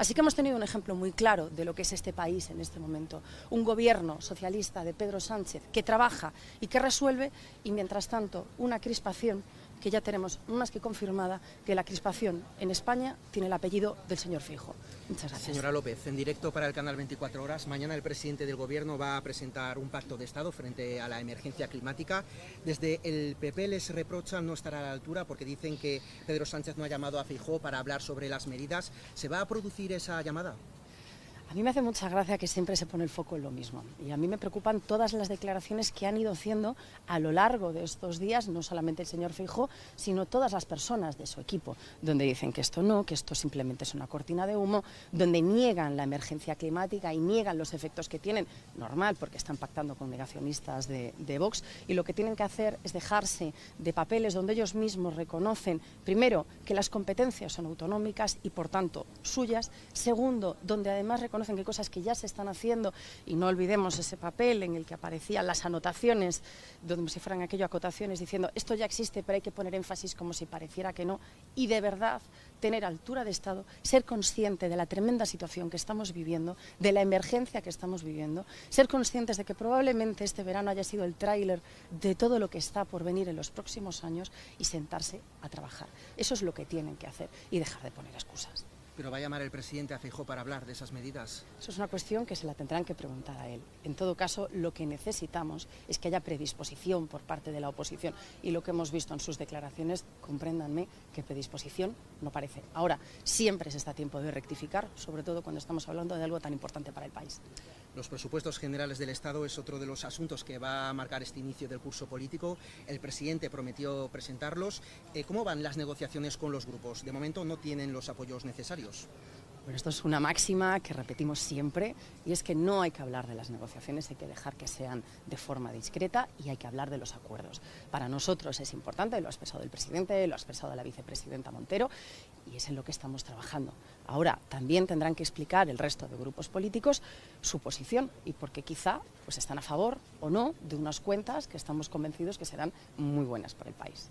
Así que hemos tenido un ejemplo muy claro de lo que es este país en este momento. Un gobierno socialista de Pedro Sánchez que trabaja y que resuelve, y mientras tanto una crispación que ya tenemos más que confirmada, que la crispación en España tiene el apellido del señor Feijóo. Muchas gracias. Señora López, en directo para el canal 24 Horas, mañana el presidente del Gobierno va a presentar un pacto de Estado frente a la emergencia climática. Desde el PP les reprochan no estar a la altura porque dicen que Pedro Sánchez no ha llamado a Feijóo para hablar sobre las medidas. ¿Se va a producir esa llamada? A mí me hace mucha gracia que siempre se pone el foco en lo mismo, y a mí me preocupan todas las declaraciones que han ido haciendo a lo largo de estos días, no solamente el señor Feijóo, sino todas las personas de su equipo, donde dicen que esto no, que esto simplemente es una cortina de humo, donde niegan la emergencia climática y niegan los efectos que tienen, normal, porque están pactando con negacionistas de Vox, y lo que tienen que hacer es dejarse de papeles donde ellos mismos reconocen, primero, que las competencias son autonómicas y por tanto suyas, segundo, donde además reconocen que cosas que ya se están haciendo, y no olvidemos ese papel en el que aparecían las anotaciones, donde si fueran aquello acotaciones diciendo esto ya existe pero hay que poner énfasis como si pareciera que no, y de verdad tener altura de Estado, ser consciente de la tremenda situación que estamos viviendo, de la emergencia que estamos viviendo, ser conscientes de que probablemente este verano haya sido el tráiler de todo lo que está por venir en los próximos años, y sentarse a trabajar. Eso es lo que tienen que hacer y dejar de poner excusas. ¿Pero va a llamar el presidente a Feijóo para hablar de esas medidas? Eso es una cuestión que se la tendrán que preguntar a él. En todo caso, lo que necesitamos es que haya predisposición por parte de la oposición, y lo que hemos visto en sus declaraciones, compréndanme que predisposición no parece. Ahora, siempre se está a tiempo de rectificar, sobre todo cuando estamos hablando de algo tan importante para el país. Los presupuestos generales del Estado es otro de los asuntos que va a marcar este inicio del curso político. El presidente prometió presentarlos. ¿Cómo van las negociaciones con los grupos? De momento no tienen los apoyos necesarios. Bueno, esto es una máxima que repetimos siempre, y es que no hay que hablar de las negociaciones, hay que dejar que sean de forma discreta y hay que hablar de los acuerdos. Para nosotros es importante, lo ha expresado el presidente, lo ha expresado la vicepresidenta Montero, y es en lo que estamos trabajando. Ahora, también tendrán que explicar el resto de grupos políticos su posición, y por qué quizá pues están a favor o no de unas cuentas que estamos convencidos que serán muy buenas para el país.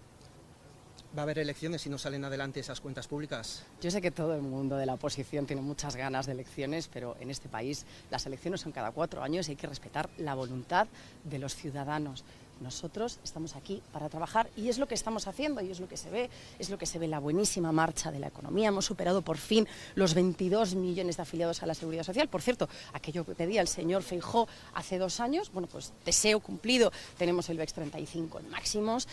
¿Va a haber elecciones si no salen adelante esas cuentas públicas? Yo sé que todo el mundo de la oposición tiene muchas ganas de elecciones, pero en este país las elecciones son cada 4 años y hay que respetar la voluntad de los ciudadanos. Nosotros estamos aquí para trabajar, y es lo que estamos haciendo, y es lo que se ve la buenísima marcha de la economía. Hemos superado por fin los 22 millones de afiliados a la Seguridad Social. Por cierto, aquello que pedía el señor Feijóo hace 2 años, bueno, pues deseo cumplido. Tenemos el IBEX 35 en máximos,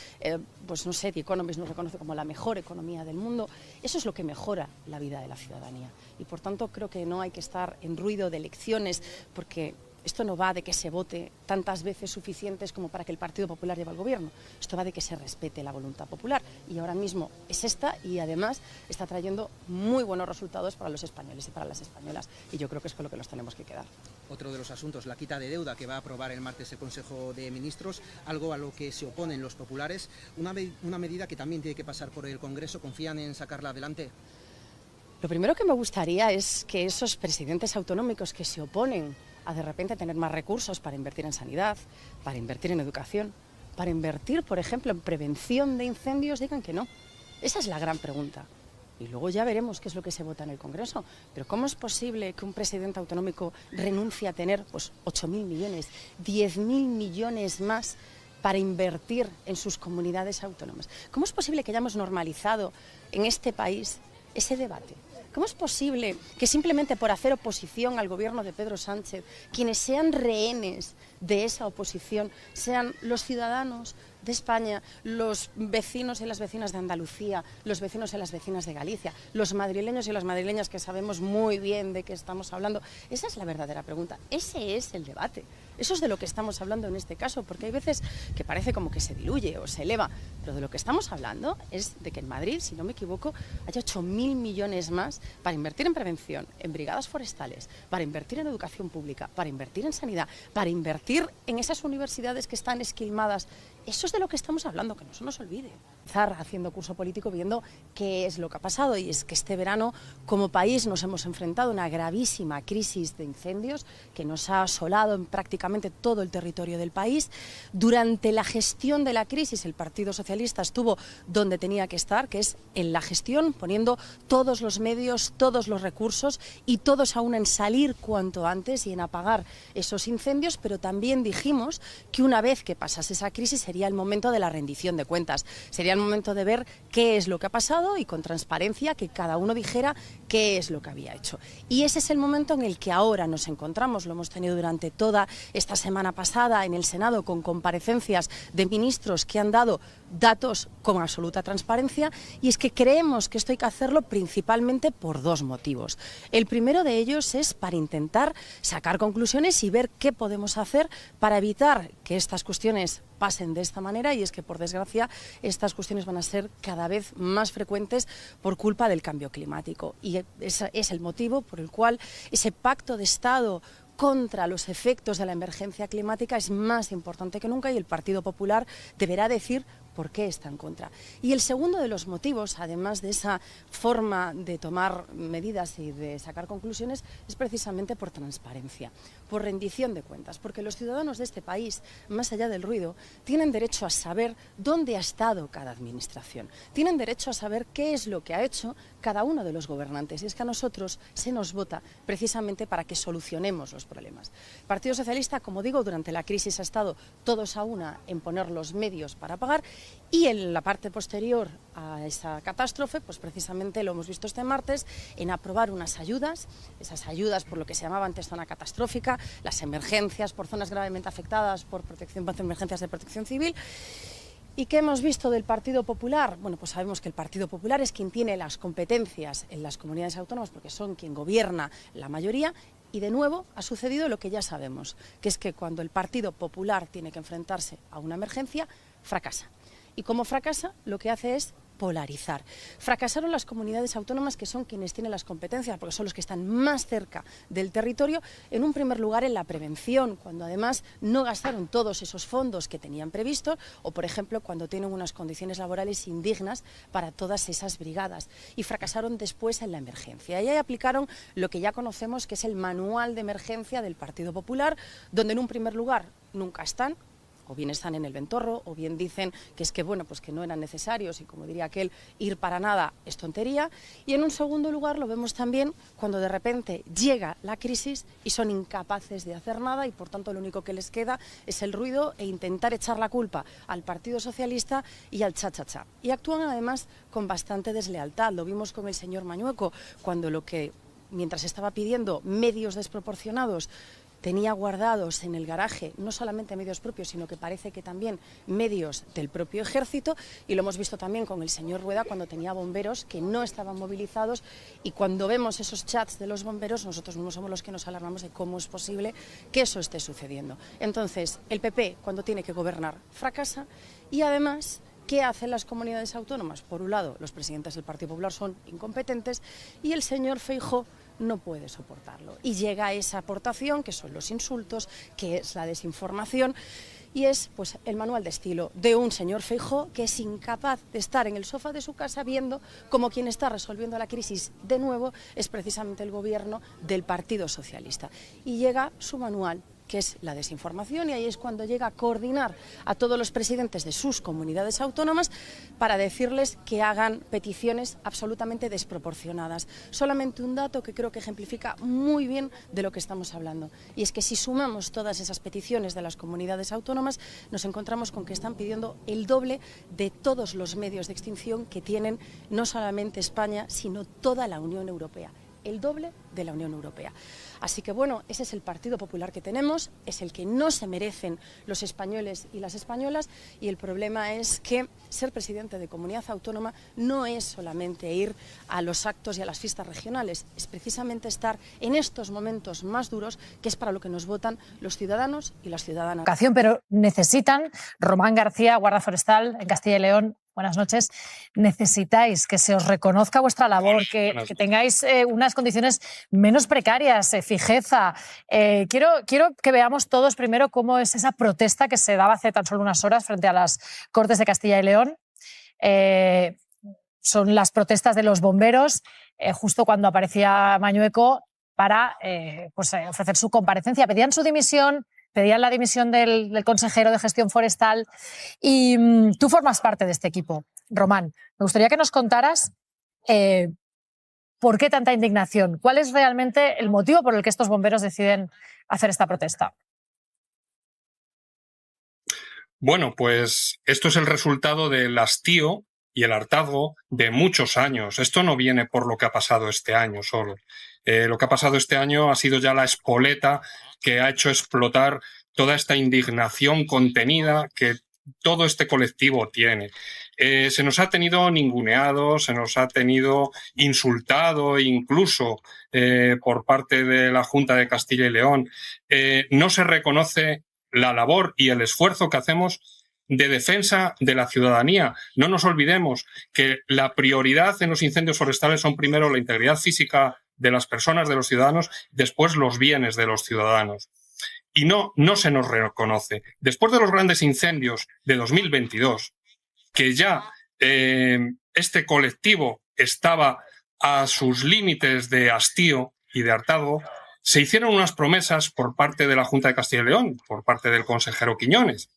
pues no sé, The Economist nos reconoce como la mejor economía del mundo. Eso es lo que mejora la vida de la ciudadanía, y por tanto creo que no hay que estar en ruido de elecciones, porque esto no va de que se vote tantas veces suficientes como para que el Partido Popular lleve al gobierno. Esto va de que se respete la voluntad popular, y ahora mismo es esta, y además está trayendo muy buenos resultados para los españoles y para las españolas, y yo creo que es con lo que nos tenemos que quedar. Otro de los asuntos, la quita de deuda que va a aprobar el martes el Consejo de Ministros, algo a lo que se oponen los populares, una medida que también tiene que pasar por el Congreso. ¿Confían en sacarla adelante? Lo primero que me gustaría es que esos presidentes autonómicos que se oponen a de repente tener más recursos para invertir en sanidad, para invertir en educación, para invertir, por ejemplo, en prevención de incendios, digan que no. Esa es la gran pregunta. Y luego ya veremos qué es lo que se vota en el Congreso. Pero ¿cómo es posible que un presidente autonómico renuncie a tener pues 8.000 millones, 10.000 millones más para invertir en sus comunidades autónomas? ¿Cómo es posible que hayamos normalizado en este país ese debate? ¿Cómo es posible que simplemente por hacer oposición al gobierno de Pedro Sánchez, quienes sean rehenes de esa oposición sean los ciudadanos de España, los vecinos y las vecinas de Andalucía, los vecinos y las vecinas de Galicia, los madrileños y las madrileñas que sabemos muy bien de qué estamos hablando? Esa es la verdadera pregunta, ese es el debate. Eso es de lo que estamos hablando en este caso, porque hay veces que parece como que se diluye o se eleva, pero de lo que estamos hablando es de que en Madrid, si no me equivoco, haya 8.000 millones más para invertir en prevención, en brigadas forestales, para invertir en educación pública, para invertir en sanidad, para invertir en esas universidades que están esquilmadas. Eso es de lo que estamos hablando, que no se nos olvide. haciendo curso político viendo qué es lo que ha pasado, y es que este verano como país nos hemos enfrentado a una gravísima crisis de incendios que nos ha asolado en prácticamente todo el territorio del país. Durante la gestión de la crisis el Partido Socialista estuvo donde tenía que estar, que es en la gestión, poniendo todos los medios, todos los recursos y todos aún en salir cuanto antes y en apagar esos incendios, pero también dijimos que una vez que pasase esa crisis sería el momento de la rendición de cuentas, sería el momento de ver qué es lo que ha pasado y con transparencia que cada uno dijera qué es lo que había hecho. Y ese es el momento en el que ahora nos encontramos. Lo hemos tenido durante toda esta semana pasada en el Senado con comparecencias de ministros que han dado datos con absoluta transparencia, y es que creemos que esto hay que hacerlo principalmente por dos motivos. El primero de ellos es para intentar sacar conclusiones y ver qué podemos hacer para evitar que estas cuestiones pasen de esta manera, y es que por desgracia estas cuestiones van a ser cada vez más frecuentes por culpa del cambio climático, y ese es el motivo por el cual ese pacto de Estado contra los efectos de la emergencia climática es más importante que nunca, y el Partido Popular deberá decir por qué está en contra. Y el segundo de los motivos, además de esa forma de tomar medidas y de sacar conclusiones, es precisamente por transparencia, por rendición de cuentas, porque los ciudadanos de este país, más allá del ruido, tienen derecho a saber dónde ha estado cada administración, tienen derecho a saber qué es lo que ha hecho cada uno de los gobernantes, y es que a nosotros se nos vota precisamente para que solucionemos los problemas. El Partido Socialista, como digo, durante la crisis ha estado todos a una en poner los medios para pagar, y en la parte posterior a esa catástrofe, pues precisamente lo hemos visto este martes, en aprobar unas ayudas, esas ayudas por lo que se llamaba antes zona catastrófica, las emergencias por zonas gravemente afectadas por emergencias de protección civil. ¿Y qué hemos visto del Partido Popular? Bueno, pues sabemos que el Partido Popular es quien tiene las competencias en las comunidades autónomas, porque son quien gobierna la mayoría. Y de nuevo ha sucedido lo que ya sabemos, que es que cuando el Partido Popular tiene que enfrentarse a una emergencia, fracasa. Y como fracasa, lo que hace es polarizar. Fracasaron las comunidades autónomas, que son quienes tienen las competencias, porque son los que están más cerca del territorio, en un primer lugar en la prevención, cuando además no gastaron todos esos fondos que tenían previstos, o por ejemplo cuando tienen unas condiciones laborales indignas para todas esas brigadas. Y fracasaron después en la emergencia. Y ahí aplicaron lo que ya conocemos, que es el manual de emergencia del Partido Popular, donde en un primer lugar nunca están, o bien están en el ventorro, o bien dicen que es que, bueno, pues que no eran necesarios, y como diría aquel, ir para nada es tontería. Y en un segundo lugar lo vemos también cuando de repente llega la crisis y son incapaces de hacer nada, y por tanto lo único que les queda es el ruido e intentar echar la culpa al Partido Socialista y al cha-cha-cha. Y actúan además con bastante deslealtad. Lo vimos con el señor Mañueco, cuando mientras estaba pidiendo medios desproporcionados, tenía guardados en el garaje no solamente medios propios, sino que parece que también medios del propio ejército, y lo hemos visto también con el señor Rueda cuando tenía bomberos que no estaban movilizados, y cuando vemos esos chats de los bomberos nosotros mismos somos los que nos alarmamos de cómo es posible que eso esté sucediendo. Entonces el PP, cuando tiene que gobernar, fracasa, y además ¿qué hacen las comunidades autónomas? Por un lado, los presidentes del Partido Popular son incompetentes, y el señor Feijóo no puede soportarlo. Y llega esa aportación, que son los insultos, que es la desinformación, y es pues el manual de estilo de un señor Feijóo que es incapaz de estar en el sofá de su casa viendo cómo quien está resolviendo la crisis de nuevo es precisamente el gobierno del Partido Socialista. Y llega su manual, que es la desinformación, y ahí es cuando llega a coordinar a todos los presidentes de sus comunidades autónomas para decirles que hagan peticiones absolutamente desproporcionadas. Solamente un dato que creo que ejemplifica muy bien de lo que estamos hablando, y es que si sumamos todas esas peticiones de las comunidades autónomas, nos encontramos con que están pidiendo el doble de todos los medios de extinción que tienen no solamente España, sino toda la Unión Europea. El doble de la Unión Europea. Así que bueno, ese es el Partido Popular que tenemos, es el que no se merecen los españoles y las españolas, y el problema es que ser presidente de comunidad autónoma no es solamente ir a los actos y a las fiestas regionales, es precisamente estar en estos momentos más duros, que es para lo que nos votan los ciudadanos y las ciudadanas. Pero necesitan, Román García, Guardia Forestal en Castilla y León, buenas noches, necesitáis que se os reconozca vuestra labor, que tengáis unas condiciones menos precarias, fijeza. Quiero que veamos todos primero cómo es esa protesta que se daba hace tan solo unas horas frente a las Cortes de Castilla y León. son las protestas de los bomberos, justo cuando aparecía Mañueco para ofrecer su comparecencia. Pedían su dimisión, pedían la dimisión del consejero de gestión forestal y tú formas parte de este equipo, Román. Me gustaría que nos contaras por qué tanta indignación, cuál es realmente el motivo por el que estos bomberos deciden hacer esta protesta. Bueno, pues esto es el resultado del hastío y el hartazgo de muchos años. Esto no viene por lo que ha pasado este año solo. Lo que ha pasado este año ha sido ya la espoleta que ha hecho explotar toda esta indignación contenida que todo este colectivo tiene. Se nos ha tenido ninguneado, se nos ha tenido insultado incluso por parte de la Junta de Castilla y León. No se reconoce la labor y el esfuerzo que hacemos de defensa de la ciudadanía. No nos olvidemos que la prioridad en los incendios forestales son primero la integridad física de las personas, de los ciudadanos, después los bienes de los ciudadanos. Y no se nos reconoce. Después de los grandes incendios de 2022, que ya este colectivo estaba a sus límites de hastío y de hartazgo, se hicieron unas promesas por parte de la Junta de Castilla y León, por parte del consejero Quiñones,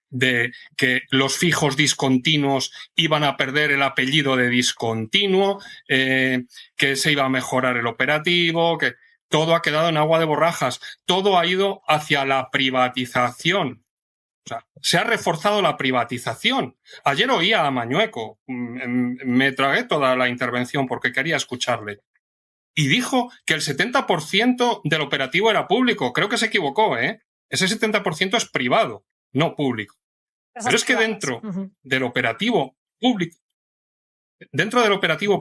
de que los fijos discontinuos iban a perder el apellido de discontinuo, que se iba a mejorar el operativo, que todo ha quedado en agua de borrajas, todo ha ido hacia la privatización. O sea, se ha reforzado la privatización. Ayer oía a Mañueco, me tragué toda la intervención porque quería escucharle. Y dijo que el 70% del operativo era público. Creo que se equivocó, ¿eh? Ese 70% es privado, no público. Pero es que dentro del operativo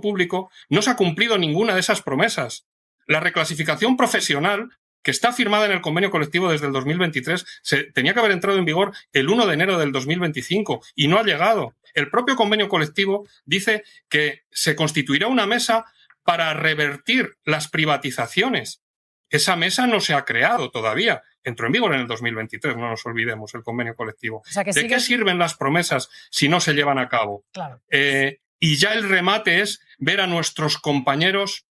público no se ha cumplido ninguna de esas promesas. La reclasificación profesional, que está firmada en el convenio colectivo desde el 2023, tenía que haber entrado en vigor el 1 de enero del 2025 y no ha llegado. El propio convenio colectivo dice que se constituirá una mesa para revertir las privatizaciones. Esa mesa no se ha creado todavía. Entró en vigor en el 2023, no nos olvidemos, el convenio colectivo. O sea, ¿de qué sirven las promesas si no se llevan a cabo? Claro. Y ya el remate es ver a nuestros compañeros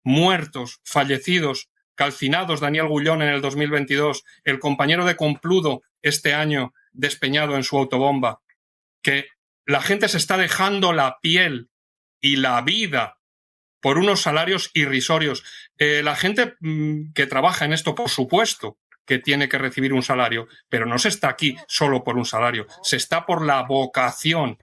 muertos, fallecidos, calcinados, Daniel Gullón en el 2022, el compañero de Compludo este año despeñado en su autobomba, que la gente se está dejando la piel y la vida por unos salarios irrisorios. La gente que trabaja en esto, por supuesto, que tiene que recibir un salario, pero no se está aquí solo por un salario, se está por la vocación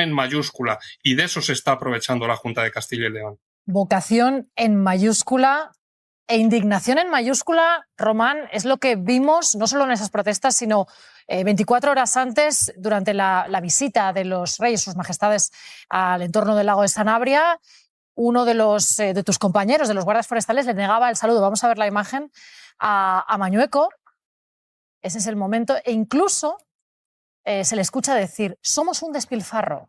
en mayúscula, y de eso se está aprovechando la Junta de Castilla y León. Vocación en mayúscula e indignación en mayúscula, Román, es lo que vimos no solo en esas protestas, sino 24 horas antes, durante la visita de los reyes, sus majestades, al entorno del lago de Sanabria. Uno de tus compañeros, de los guardias forestales, le negaba el saludo. Vamos a ver la imagen a Mañueco. Ese es el momento. E incluso se le escucha decir, somos un despilfarro.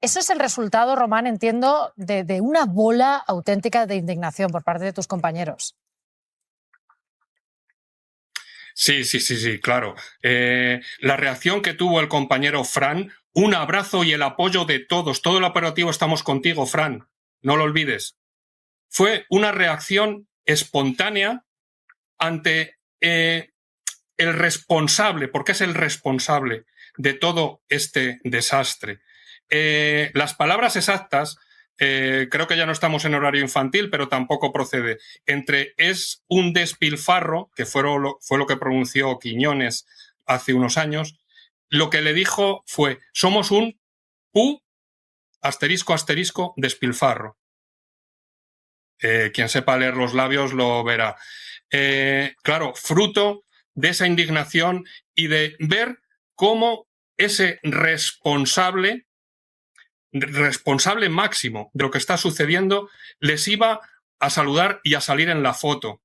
Eso es el resultado, Román, entiendo, de una bola auténtica de indignación por parte de tus compañeros. Sí, claro. La reacción que tuvo el compañero Fran, un abrazo y el apoyo de todos. Todo el operativo estamos contigo, Fran. No lo olvides. Fue una reacción espontánea ante el responsable, porque es el responsable de todo este desastre. Las palabras exactas, creo que ya no estamos en horario infantil, pero tampoco procede. Entre es un despilfarro, que fue lo que pronunció Quiñones hace unos años, lo que le dijo fue, somos un despilfarro. Quien sepa leer los labios lo verá. Claro, fruto de esa indignación y de ver cómo ese responsable máximo de lo que está sucediendo les iba a saludar y a salir en la foto.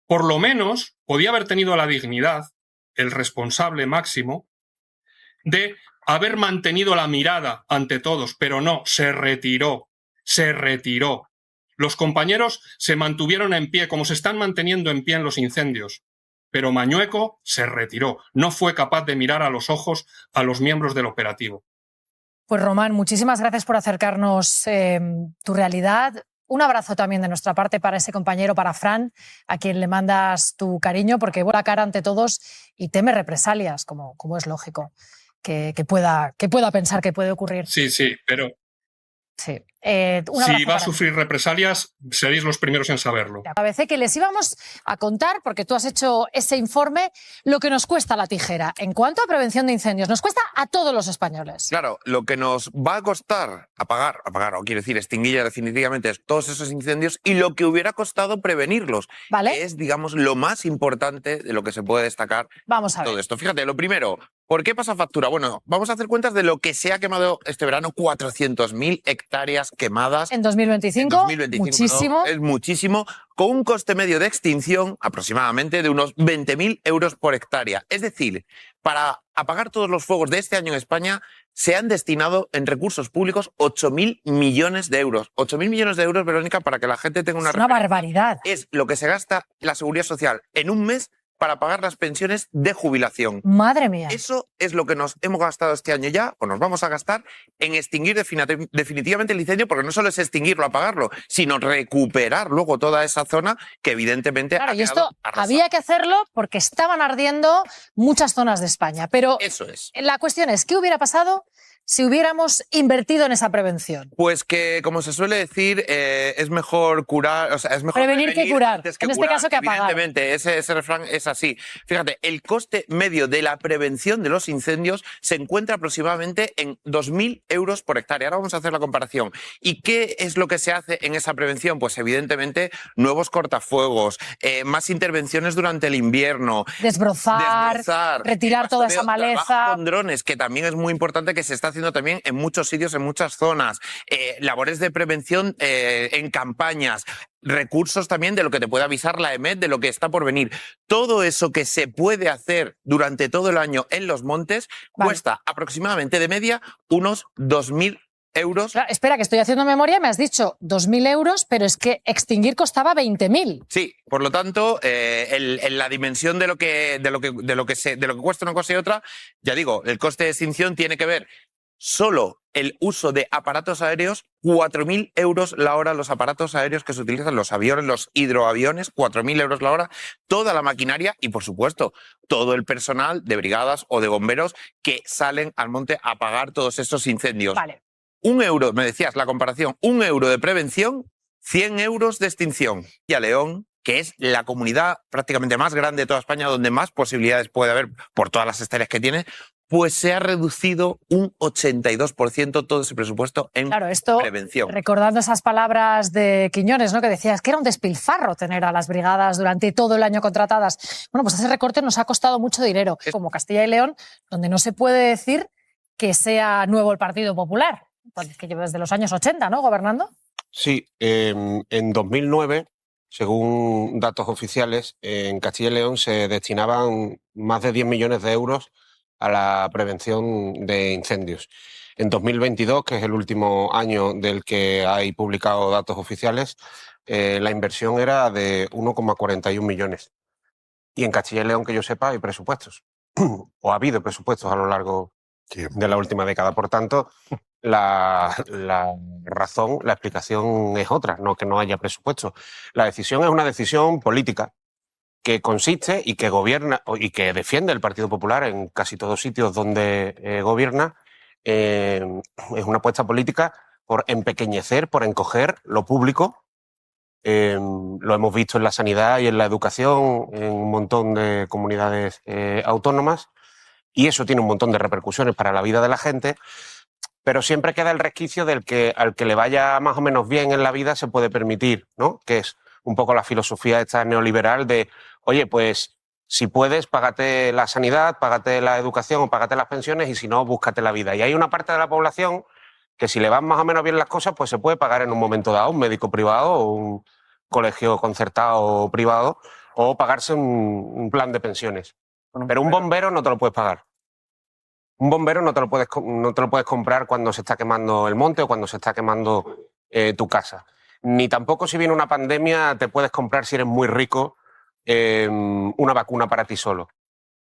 Por lo menos podía haber tenido la dignidad, el responsable máximo, de haber mantenido la mirada ante todos, pero no, se retiró. Los compañeros se mantuvieron en pie, como se están manteniendo en pie en los incendios. pero Mañueco se retiró. No fue capaz de mirar a los ojos a los miembros del operativo. Pues Román, muchísimas gracias por acercarnos tu realidad. Un abrazo también de nuestra parte para ese compañero, para Fran, a quien le mandas tu cariño, porque vuela la cara ante todos y teme represalias, como es lógico que pueda pensar que puede ocurrir. Sí, pero... Sí. Si va a sufrir represalias, seréis los primeros en saberlo. A veces que les íbamos a contar, porque tú has hecho ese informe, lo que nos cuesta la tijera en cuanto a prevención de incendios. Nos cuesta a todos los españoles. Claro, lo que nos va a costar apagar, o quiero decir, extinguir definitivamente todos esos incendios y lo que hubiera costado prevenirlos. ¿Vale? Que es, digamos, lo más importante de lo que se puede destacar. Vamos a ver. Todo esto. Fíjate, lo primero, ¿por qué pasa factura? Bueno, vamos a hacer cuentas de lo que se ha quemado este verano, 400.000 hectáreas quemadas. En 2025, muchísimo. No, es muchísimo, con un coste medio de extinción aproximadamente de unos 20.000 euros por hectárea. Es decir, para apagar todos los fuegos de este año en España se han destinado en recursos públicos 8.000 millones de euros. 8.000 millones de euros, Verónica, para que la gente tenga una... Es una barbaridad. Es lo que se gasta la Seguridad Social en un mes para pagar las pensiones de jubilación. Madre mía. Eso es lo que nos hemos gastado este año ya, o nos vamos a gastar, en extinguir definitivamente el incendio, porque no solo es extinguirlo, apagarlo, sino recuperar luego toda esa zona que evidentemente claro, ha y quedado esto arrasada. Había que hacerlo porque estaban ardiendo muchas zonas de España. Pero eso es. La cuestión es, ¿qué hubiera pasado si hubiéramos invertido en esa prevención? Pues que, como se suele decir, es mejor curar, o sea, es mejor prevenir que curar. Antes que en este curar. caso que apagar. Evidentemente, ese refrán es así. Fíjate, el coste medio de la prevención de los incendios se encuentra aproximadamente en 2.000 euros por hectárea. Ahora vamos a hacer la comparación. ¿Y qué es lo que se hace en esa prevención? Pues evidentemente nuevos cortafuegos, más intervenciones durante el invierno. Desbrozar retirar toda esa maleza. Con drones, que también es muy importante, que se está haciendo también en muchos sitios, en muchas zonas. Labores de prevención en campañas. Recursos también de lo que te puede avisar la EMET, de lo que está por venir. Todo eso que se puede hacer durante todo el año en los montes cuesta aproximadamente de media unos 2.000 euros. Claro, espera, que estoy haciendo memoria, me has dicho 2.000 euros, pero es que extinguir costaba 20.000. Sí, por lo tanto, en la dimensión de lo que cuesta una cosa y otra, ya digo, el coste de extinción tiene que ver solo el uso de aparatos aéreos, 4.000 euros la hora los aparatos aéreos que se utilizan, los aviones, los hidroaviones, 4.000 euros la hora, toda la maquinaria y, por supuesto, todo el personal de brigadas o de bomberos que salen al monte a apagar todos estos incendios. Vale. 1 euro, me decías la comparación, 1 euro de prevención, 100 euros de extinción. Y a León, que es la comunidad prácticamente más grande de toda España, donde más posibilidades puede haber por todas las hectáreas que tiene, pues se ha reducido un 82% todo ese presupuesto en prevención. Recordando esas palabras de Quiñones, ¿no?, que decías que era un despilfarro tener a las brigadas durante todo el año contratadas. Bueno, pues ese recorte nos ha costado mucho dinero, como Castilla y León, donde no se puede decir que sea nuevo el Partido Popular, que lleva desde los años 80, ¿no?, gobernando. Sí, en 2009, según datos oficiales, en Castilla y León se destinaban más de 10 millones de euros a la prevención de incendios. En 2022, que es el último año del que hay publicado datos oficiales, la inversión era de 1,41 millones. Y en Castilla y León, que yo sepa, hay presupuestos. O ha habido presupuestos a lo largo de la última década. Por tanto, la razón, la explicación es otra, no que no haya presupuestos. La decisión es una decisión política que consiste y que gobierna y que defiende el Partido Popular en casi todos sitios donde gobierna. Es una apuesta política por empequeñecer, por encoger lo público. Lo hemos visto en la sanidad y en la educación en un montón de comunidades autónomas, y eso tiene un montón de repercusiones para la vida de la gente, pero siempre queda el resquicio del que al que le vaya más o menos bien en la vida se puede permitir, ¿no? Que es un poco la filosofía esta neoliberal de, oye, pues si puedes, págate la sanidad, págate la educación o págate las pensiones, y si no, búscate la vida. Y hay una parte de la población que si le van más o menos bien las cosas, pues se puede pagar en un momento dado un médico privado o un colegio concertado privado, o pagarse un plan de pensiones. Pero un bombero no te lo puedes pagar. Un bombero no te lo puedes comprar cuando se está quemando el monte o cuando se está quemando tu casa. Ni tampoco si viene una pandemia te puedes comprar, si eres muy rico, una vacuna para ti solo.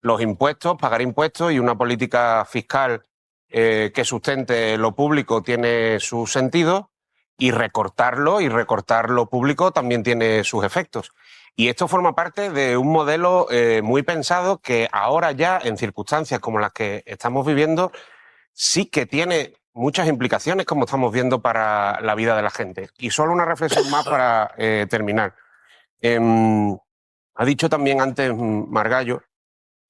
Los impuestos, pagar impuestos y una política fiscal que sustente lo público tiene su sentido, y recortar lo público también tiene sus efectos. Y esto forma parte de un modelo muy pensado que ahora ya, en circunstancias como las que estamos viviendo, sí que tiene muchas implicaciones, como estamos viendo, para la vida de la gente. Y solo una reflexión más para terminar. Ha dicho también antes Margallo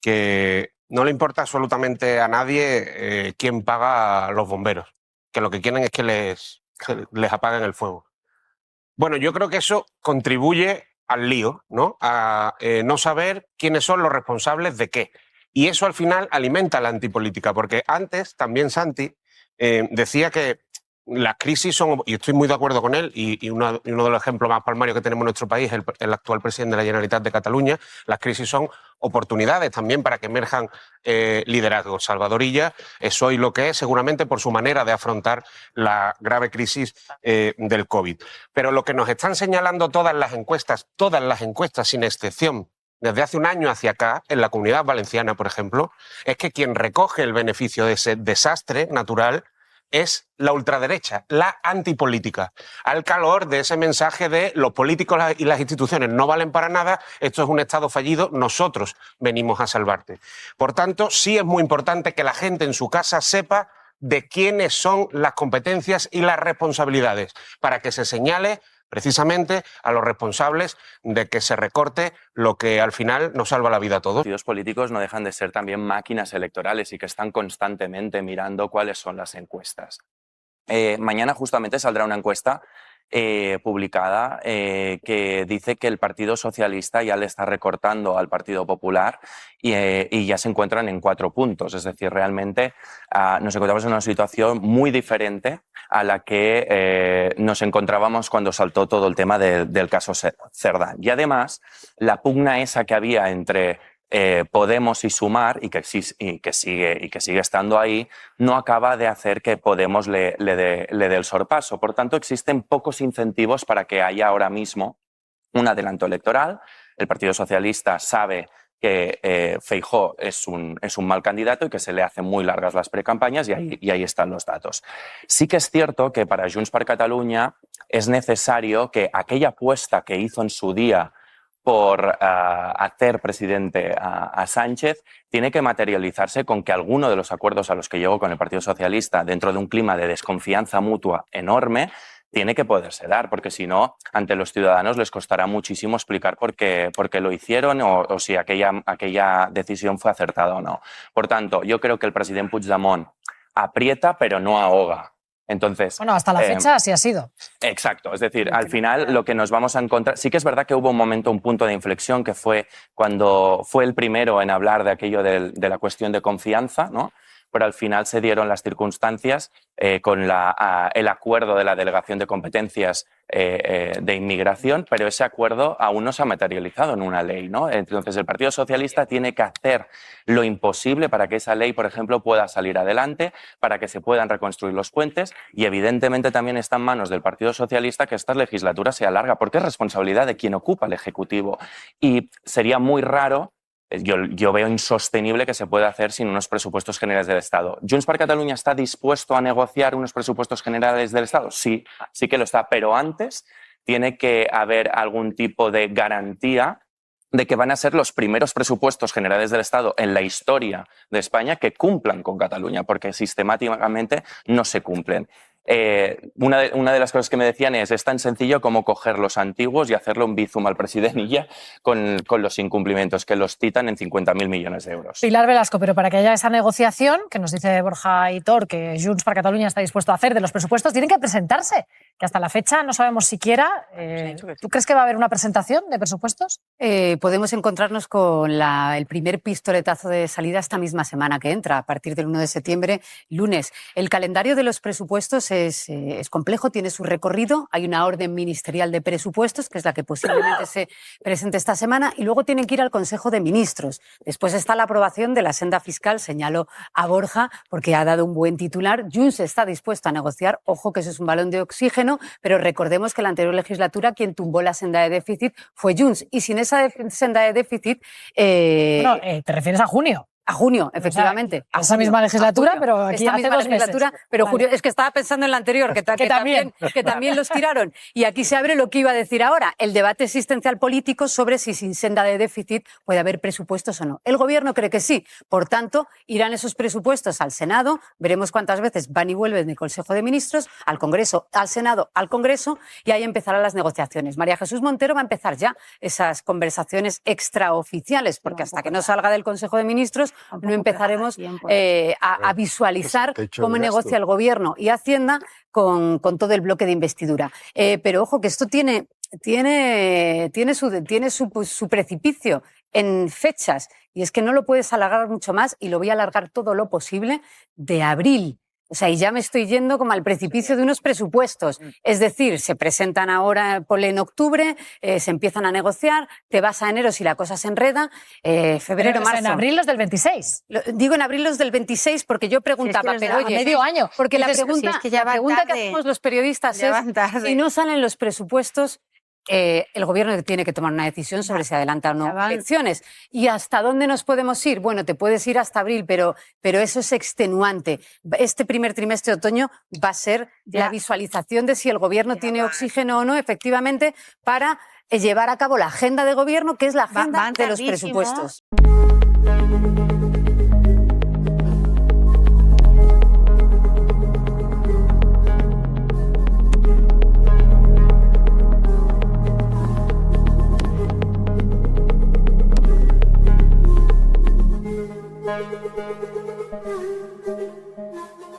que no le importa absolutamente a nadie quién paga a los bomberos, que lo que quieren es que les apaguen el fuego. Bueno, yo creo que eso contribuye al lío, ¿no? A no saber quiénes son los responsables de qué. Y eso al final alimenta la antipolítica, porque antes también Santi decía que las crisis son, y estoy muy de acuerdo con él, y uno de los ejemplos más palmarios que tenemos en nuestro país es el actual presidente de la Generalitat de Cataluña. Las crisis son oportunidades también para que emerjan liderazgos. Salvador Illa es hoy lo que es, seguramente por su manera de afrontar la grave crisis del COVID. Pero lo que nos están señalando todas las encuestas sin excepción, desde hace un año hacia acá, en la Comunidad Valenciana, por ejemplo, es que quien recoge el beneficio de ese desastre natural es la ultraderecha, la antipolítica, al calor de ese mensaje de los políticos y las instituciones no valen para nada, esto es un Estado fallido, nosotros venimos a salvarte. Por tanto, sí es muy importante que la gente en su casa sepa de quiénes son las competencias y las responsabilidades, para que se señale precisamente a los responsables de que se recorte lo que al final nos salva la vida a todos. Los partidos políticos no dejan de ser también máquinas electorales y que están constantemente mirando cuáles son las encuestas. Mañana justamente saldrá una encuesta publicada que dice que el Partido Socialista ya le está recortando al Partido Popular y ya se encuentran en 4 puntos. Es decir, realmente nos encontramos en una situación muy diferente a la que nos encontrábamos cuando saltó todo el tema del caso Cerdá. Y además, la pugna esa que había entre Podemos y Sumar, y que sigue estando ahí, no acaba de hacer que Podemos le dé el sorpaso. Por tanto, existen pocos incentivos para que haya ahora mismo un adelanto electoral. El Partido Socialista sabe que Feijóo es un mal candidato y que se le hacen muy largas las precampañas, y ahí están los datos. Sí que es cierto que para Junts per Catalunya es necesario que aquella apuesta que hizo en su día por hacer presidente a Sánchez tiene que materializarse con que alguno de los acuerdos a los que llegó con el Partido Socialista, dentro de un clima de desconfianza mutua enorme, tiene que poderse dar, porque si no, ante los ciudadanos les costará muchísimo explicar por qué lo hicieron o si aquella decisión fue acertada o no. Por tanto, yo creo que el presidente Puigdemont aprieta pero no ahoga. Entonces, bueno, hasta la fecha así ha sido. Exacto, es decir, al final lo que nos vamos a encontrar... Sí que es verdad que hubo un punto de inflexión que fue cuando fue el primero en hablar de aquello de la cuestión de confianza, ¿no? Pero al final se dieron las circunstancias con el acuerdo de la Delegación de Competencias de Inmigración, pero ese acuerdo aún no se ha materializado en una ley, ¿no? Entonces el Partido Socialista tiene que hacer lo imposible para que esa ley, por ejemplo, pueda salir adelante, para que se puedan reconstruir los puentes, y evidentemente también está en manos del Partido Socialista que esta legislatura sea larga, porque es responsabilidad de quien ocupa el Ejecutivo. Y sería muy raro, yo veo insostenible que se pueda hacer sin unos presupuestos generales del Estado. ¿Junts per Catalunya está dispuesto a negociar unos presupuestos generales del Estado? Sí, sí que lo está, pero antes tiene que haber algún tipo de garantía de que van a ser los primeros presupuestos generales del Estado en la historia de España que cumplan con Cataluña, porque sistemáticamente no se cumplen. Una de las cosas que me decían es tan sencillo como coger los antiguos y hacerle un bizum al presidente Illa con los incumplimientos, que los citan en 50.000 millones de euros. Pilar Velasco, pero para que haya esa negociación, que nos dice Borja Hitor que Junts per Catalunya está dispuesto a hacer de los presupuestos, tienen que presentarse, que hasta la fecha no sabemos siquiera. ¿Tú crees que va a haber una presentación de presupuestos? Podemos encontrarnos con el primer pistoletazo de salida esta misma semana que entra, a partir del 1 de septiembre, lunes. El calendario de los presupuestos es complejo, tiene su recorrido. Hay una orden ministerial de presupuestos, que es la que posiblemente se presente esta semana, y luego tienen que ir al Consejo de Ministros. Después está la aprobación de la senda fiscal, señalo a Borja, porque ha dado un buen titular. Junts está dispuesto a negociar, ojo que eso es un balón de oxígeno, pero recordemos que la anterior legislatura quien tumbó la senda de déficit fue Junts, y sin esa senda de déficit... Bueno, te refieres a junio. A junio, efectivamente. O sea, esa misma legislatura, pero aquí hace 2 meses. Pero vale. Julio, es que estaba pensando en la anterior, que también los tiraron. Y aquí se abre lo que iba a decir ahora, el debate existencial político sobre si sin senda de déficit puede haber presupuestos o no. El Gobierno cree que sí. Por tanto, irán esos presupuestos al Senado, veremos cuántas veces van y vuelven del Consejo de Ministros, al Congreso, al Senado, al Congreso, y ahí empezarán las negociaciones. María Jesús Montero va a empezar ya esas conversaciones extraoficiales, porque hasta que no salga del Consejo de Ministros no empezaremos a visualizar cómo negocia el Gobierno y Hacienda con todo el bloque de investidura. Pero ojo, que esto tiene su precipicio en fechas, y es que no lo puedes alargar mucho más, y lo voy a alargar todo lo posible de abril. O sea, y ya me estoy yendo como al precipicio de unos presupuestos. Es decir, se presentan ahora en octubre, se empiezan a negociar, te vas a enero si la cosa se enreda, febrero, marzo. En abril los del 26. Digo en abril los del 26 porque yo preguntaba, si es que pero oye, medio año. Porque la Dices, pregunta, si es que la pregunta que hacemos los periodistas es, si no salen los presupuestos, el Gobierno tiene que tomar una decisión sobre si adelanta o no elecciones. ¿Y hasta dónde nos podemos ir? Bueno, te puedes ir hasta abril, pero eso es extenuante. Este primer trimestre de otoño va a ser la visualización de si el Gobierno tiene oxígeno o no, efectivamente, para llevar a cabo la agenda de Gobierno, que es la agenda de los presupuestos.